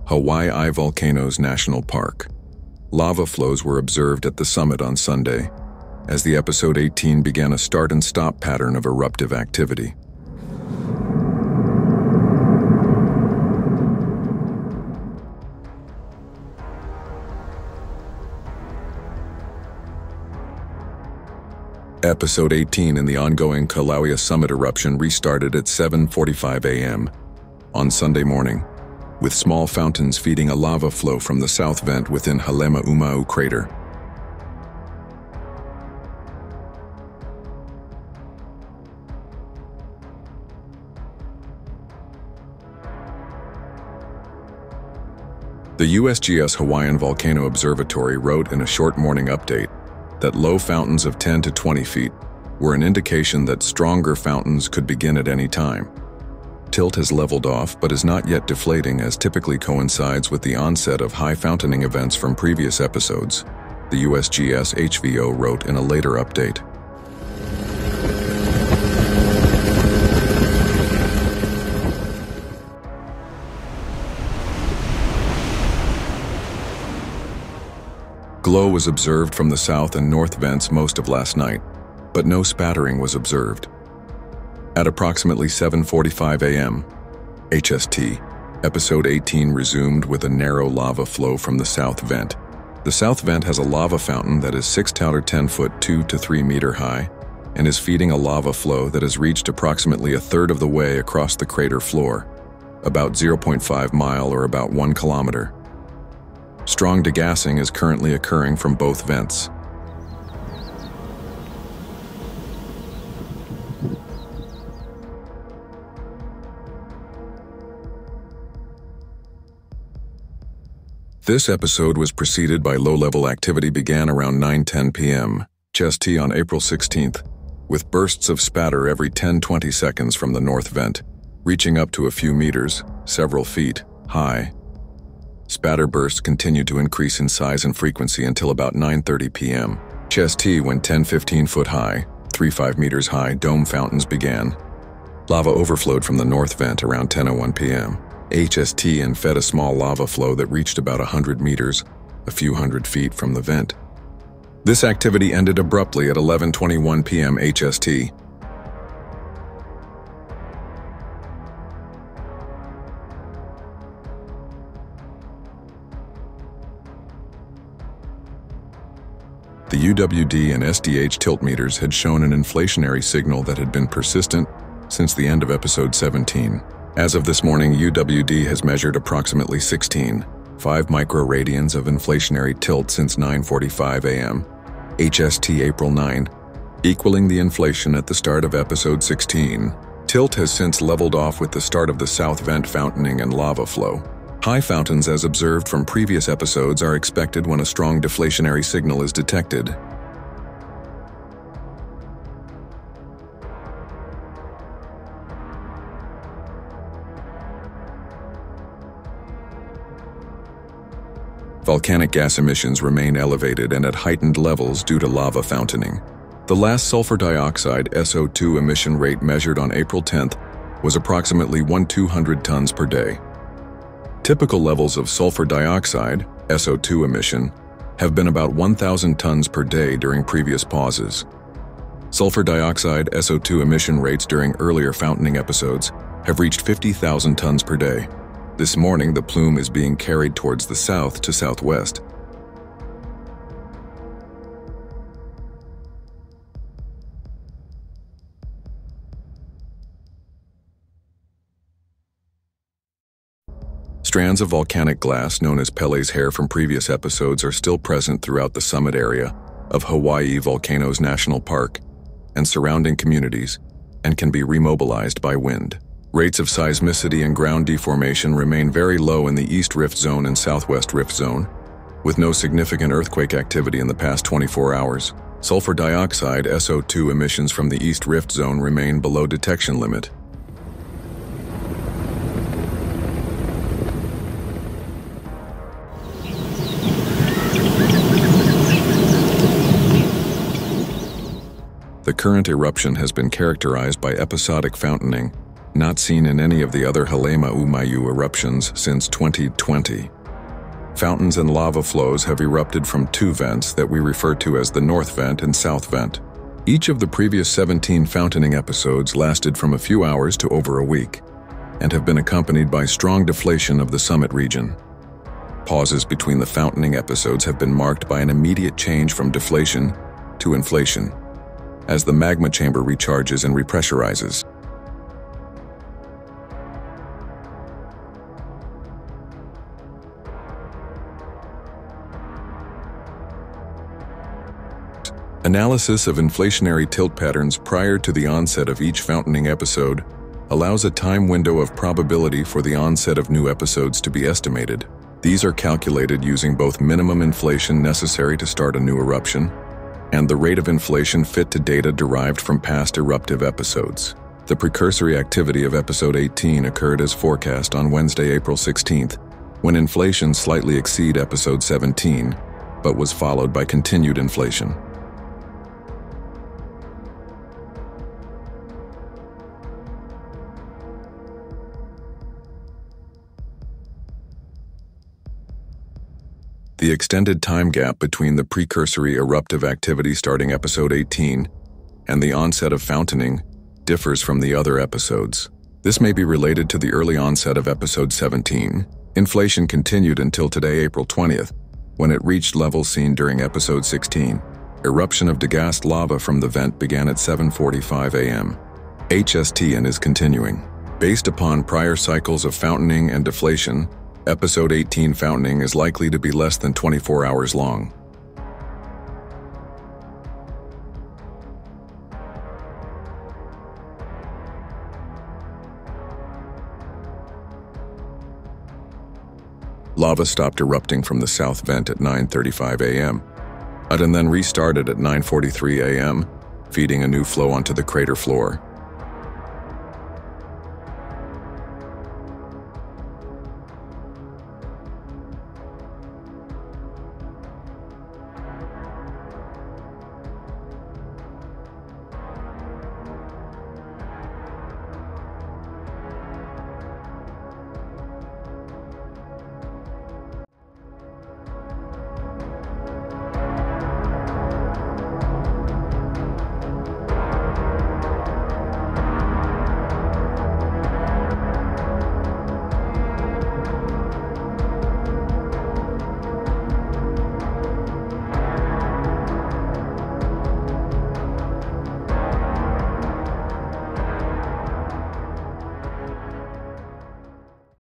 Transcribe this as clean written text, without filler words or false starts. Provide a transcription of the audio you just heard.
Hawaiiʻi Volcanoes National Park. Lava flows were observed at the summit on Sunday, as the episode 18 began a start and stop pattern of eruptive activity. Episode 18 in the ongoing Kilauea summit eruption restarted at 7:45 a.m. on Sunday morning, with small fountains feeding a lava flow from the south vent within Halemaʻumaʻu crater. The USGS Hawaiian Volcano Observatory wrote in a short morning update that low fountains of 10 to 20 feet were an indication that stronger fountains could begin at any time. Tilt has leveled off but is not yet deflating, as typically coincides with the onset of high fountaining events from previous episodes, the USGS HVO wrote in a later update. Glow was observed from the south and north vents most of last night, but no spattering was observed. At approximately 7:45 a.m. HST, episode 18 resumed with a narrow lava flow from the south vent. The south vent has a lava fountain that is 6 to 10 foot 2 to 3 meter high and is feeding a lava flow that has reached approximately a third of the way across the crater floor, about 0.5 mile or about 1 kilometer. Strong degassing is currently occurring from both vents. This episode was preceded by low-level activity began around 9:10 p.m. HST on April 16th, with bursts of spatter every 10-20 seconds from the north vent, reaching up to a few meters, several feet, high. Spatter bursts continued to increase in size and frequency until about 9:30 p.m. HST, when 10-15 foot high, 3-5 meters high dome fountains began. Lava overflowed from the north vent around 10:01 p.m. HST and fed a small lava flow that reached about 100 meters, a few hundred feet from the vent. This activity ended abruptly at 11:21 p.m. HST. The UWD and SDH tilt meters had shown an inflationary signal that had been persistent since the end of episode 17. As of this morning, UWD has measured approximately 5 microradians of inflationary tilt since 9:45 a.m. HST April 9, equaling the inflation at the start of episode 16. Tilt has since leveled off with the start of the south vent fountaining and lava flow. High fountains, as observed from previous episodes, are expected when a strong deflationary signal is detected. Volcanic gas emissions remain elevated and at heightened levels due to lava fountaining. The last sulfur dioxide SO2 emission rate measured on April 10th was approximately 1,200 tons per day. Typical levels of sulfur dioxide SO2 emission have been about 1,000 tons per day during previous pauses. Sulfur dioxide SO2 emission rates during earlier fountaining episodes have reached 50,000 tons per day. This morning, the plume is being carried towards the south to southwest. Strands of volcanic glass known as Pele's hair from previous episodes are still present throughout the summit area of HAWAIʻI Volcanoes National Park and surrounding communities, and can be remobilized by wind. Rates of seismicity and ground deformation remain very low in the East Rift Zone and Southwest Rift Zone, with no significant earthquake activity in the past 24 hours. Sulfur dioxide SO2 emissions from the East Rift Zone remain below detection limit. The current eruption has been characterized by episodic fountaining not seen in any of the other Halemaʻumaʻu eruptions since 2020. Fountains and lava flows have erupted from two vents that we refer to as the North Vent and South Vent. Each of the previous 17 fountaining episodes lasted from a few hours to over a week, and have been accompanied by strong deflation of the summit region. Pauses between the fountaining episodes have been marked by an immediate change from deflation to inflation, as the magma chamber recharges and repressurizes. Analysis of inflationary tilt patterns prior to the onset of each fountaining episode allows a time window of probability for the onset of new episodes to be estimated. These are calculated using both minimum inflation necessary to start a new eruption and the rate of inflation fit to data derived from past eruptive episodes. The precursory activity of episode 18 occurred as forecast on Wednesday, April 16th, when inflation slightly exceeded episode 17, but was followed by continued inflation. The extended time gap between the precursory eruptive activity starting episode 18 and the onset of fountaining differs from the other episodes. This may be related to the early onset of episode 17. Inflation continued until today, April 20th, when it reached levels seen during episode 16. Eruption of degassed lava from the vent began at 7:45 a.m. HST and is continuing. Based upon prior cycles of fountaining and deflation, Episode 18 fountaining is likely to be less than 24 hours long. Lava stopped erupting from the south vent at 9:35 a.m. and then restarted at 9:43 a.m., feeding a new flow onto the crater floor.